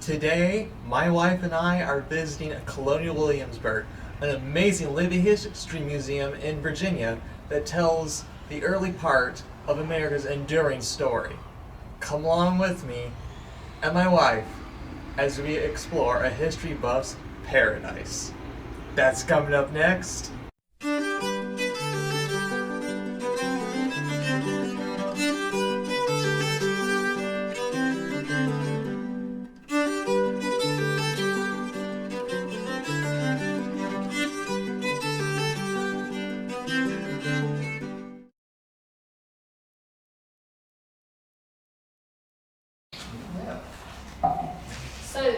Today, my wife and I are visiting Colonial Williamsburg, an amazing living history museum in Virginia that tells the early part of America's enduring story. Come along with me and my wife as we explore a history buff's paradise. That's coming up next.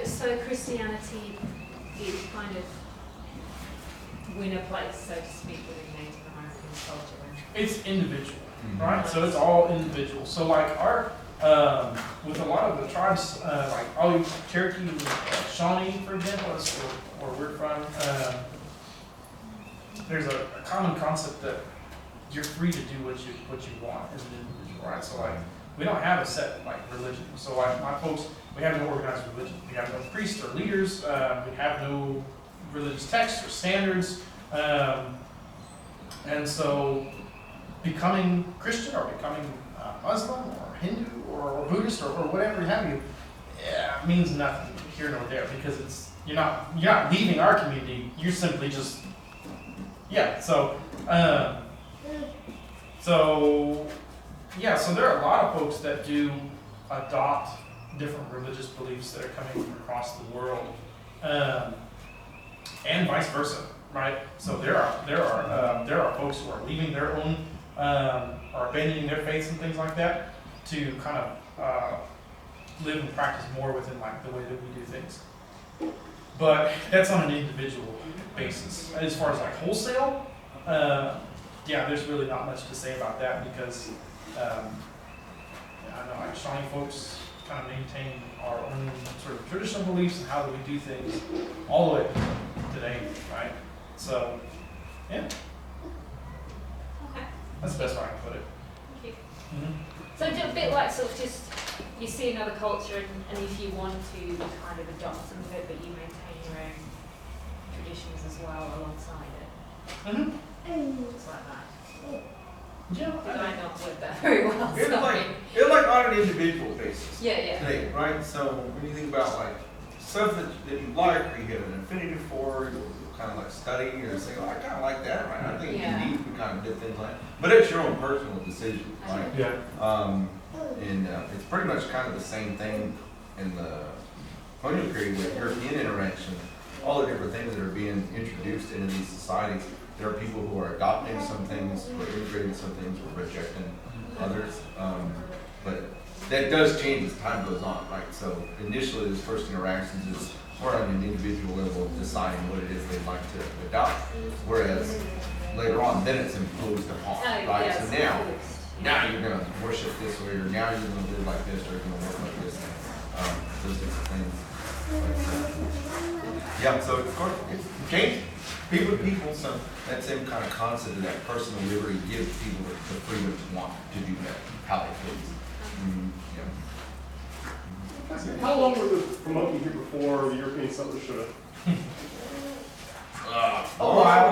So Christianity is kind of winner place, so to speak, within Native American culture. It's individual, right? So it's all individual. So like our, with a lot of the tribes, like Cherokee, Shawnee, for example, that's where we're from. There's a common concept that you're free to do what you want as an individual, right? So like we don't have a set like religion. So like my folks, we have no organized religion. We have no priests or leaders. We have no religious texts or standards. And so becoming Christian or becoming Muslim or Hindu or Buddhist or whatever have you means nothing here nor there, because you're not leaving our community. You're simply just So there are a lot of folks that do adopt different religious beliefs that are coming from across the world, and vice versa, right? So there are folks who are leaving their own or abandoning their faiths and things like that to kind of live and practice more within like the way that we do things. But that's on an individual basis. As far as like wholesale, there's really not much to say about that, because I know like Shawnee folks kind of maintain our own sort of traditional beliefs and how that we do things all the way today, right? So, yeah. Okay. That's the best way I can put it. Thank you. Mm-hmm. So it's a bit like sort of just, you see another culture and if you want to, you kind of adopt some of it, but you maintain your own traditions as well alongside it. Mm-hmm. It's like that. Yeah, I might not word that very well. It's like on an individual basis. Yeah. Today, right? So when you think about like stuff that you like, or you have an affinity for, you'll kind of like study or say, oh, I kind of like that, right? I think indeed we kind of did things like that. But it's your own personal decision, right? Yeah. And it's pretty much kind of the same thing in the colonial period with European interaction, all the different things that are being introduced into these societies. There are people who are adopting some things, or integrating some things, or rejecting others. But that does change as time goes on, right? So initially, this first interactions is more on an individual level of deciding what it is they'd like to adopt, whereas later on, then it's imposed upon, right? So now you're going to worship this way, or now you're going to live like this, or you're going to work like this. Those different things. So of course, it's changed. People to people, so that same kind of concept of that personal liberty gives people the freedom to want to do that, how they please. How long were the promoting here before the European settlers showed up? A while.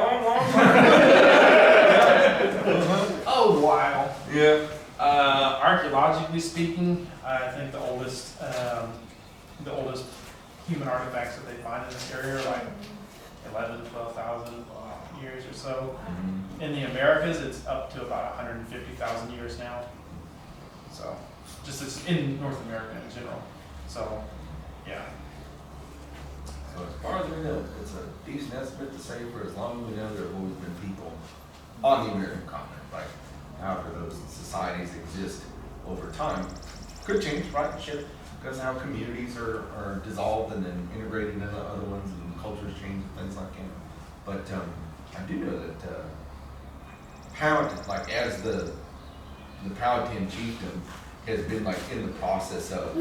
A while. Yeah. Archaeologically speaking, I think the oldest human artifacts that they find in this area are like 11,000 to 12,000 years or so. Mm-hmm. In the Americas, it's up to about 150,000 years now. So, just as in North America in general. So, yeah. So as far as we know, it's a decent estimate to say for as long as we know there have always been people on the American continent, right? However, those societies exist over time. Could change, right? Shift, because how communities are dissolved and then integrated into other ones, and cultures change and things like that. But I do know that as the Powhatan chieftain has been like in the process of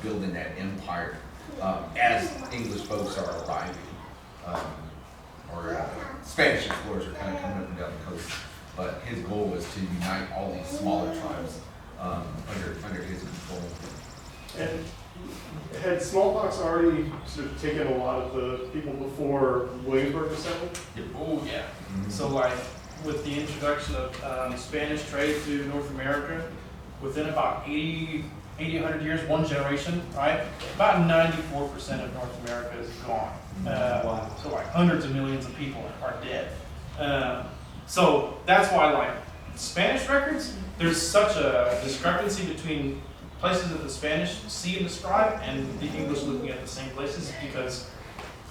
building that empire as English folks are arriving, or Spanish explorers are kind of coming up and down the coast. But his goal was to unite all these smaller tribes under his control. And Had smallpox already sort of taken a lot of the people before Williamsburg was settled? Oh, yeah. So like with the introduction of Spanish trade to North America, within about 100 years, one generation, right? About 94% of North America is gone. Wow. So like hundreds of millions of people are dead. So that's why like Spanish records, there's such a discrepancy between places that the Spanish see and describe and the English looking at the same places, because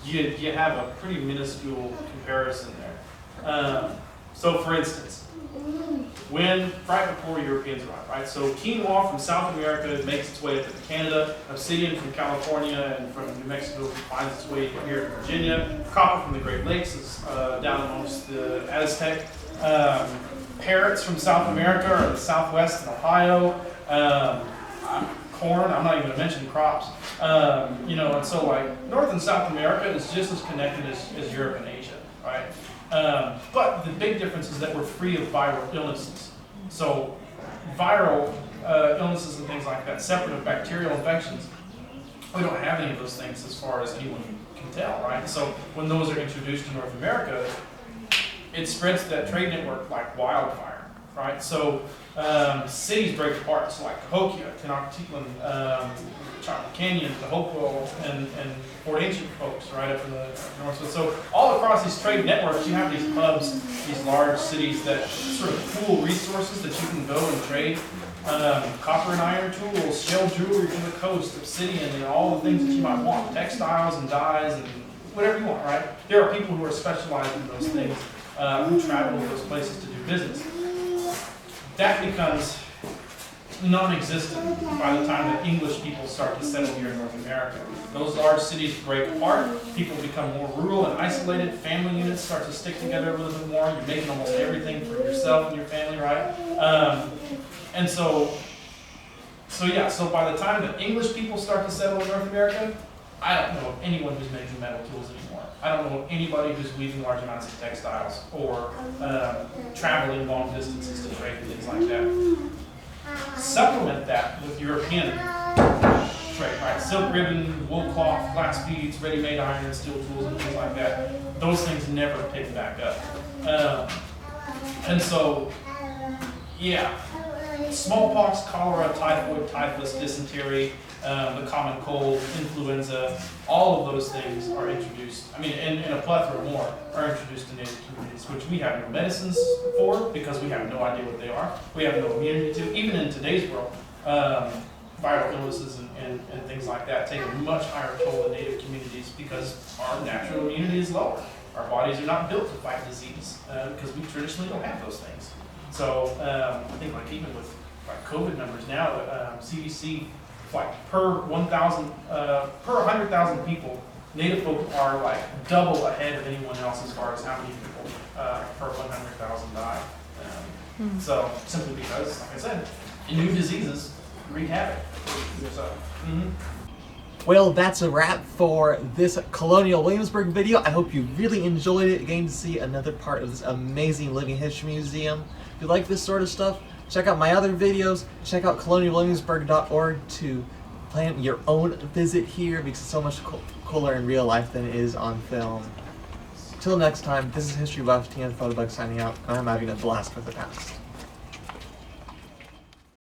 you have a pretty minuscule comparison there. So for instance, when right before Europeans arrived, right? So quinoa from South America makes its way up to Canada, obsidian from California and from New Mexico finds its way here to Virginia, copper from the Great Lakes is down amongst the Aztec, parrots from South America are in the Southwest and Ohio, corn, I'm not even going to mention crops, and so like North and South America is just as connected as Europe and Asia, right? But the big difference is that we're free of viral illnesses. So viral illnesses and things like that, separate of bacterial infections, we don't have any of those things as far as anyone can tell, right? So when those are introduced to North America, it spreads that trade network like wildfire, right? So cities break apart, so like Cahokia, Tenochtitlan, Chocolate Canyon, the Hopewell, and Fort Ancient folks, right up in the northwest. So all across these trade networks, you have these hubs, these large cities that sort of pool resources that you can go and trade. Copper and iron tools, shell jewelry from the coast, obsidian, and all the things that you might want, textiles and dyes and whatever you want, right? There are people who are specialized in those things, who travel to those places to do business. That becomes non-existent by the time that English people start to settle here in North America. Those large cities break apart, people become more rural and isolated, family units start to stick together a little bit more, you're making almost everything for yourself and your family, right? And so by the time that English people start to settle in North America, I don't know of anyone who's making metal tools anymore. I don't know of anybody who's weaving large amounts of textiles or traveling long distances to trade and things like that. Supplement that with European trade, right? Silk ribbon, wool cloth, glass beads, ready-made iron, steel tools, and things like that. Those things never pick back up. And so, yeah, smallpox, cholera, typhoid, typhus, dysentery, the common cold, influenza, all of those things are introduced, and a plethora more are introduced to native communities, which we have no medicines for because we have no idea what they are. We have no immunity to. Even in today's world, viral illnesses and things like that take a much higher toll in native communities because our natural immunity is lower. Our bodies are not built to fight disease because we traditionally don't have those things. So I think like even with like COVID numbers now, CDC, like per 100,000 people, Native folk are like double ahead of anyone else as far as how many people per 100,000 die. So simply because, like I said, new diseases wreak havoc. So, Well, that's a wrap for this Colonial Williamsburg video. I hope you really enjoyed it, getting to see another part of this amazing living history museum. If you like this sort of stuff, check out my other videos. Check out colonialwilliamsburg.org to plan your own visit here because it's so much cooler in real life than it is on film. Till next time, this is History Buff, TN Photobug signing out, and I'm having a blast with the past.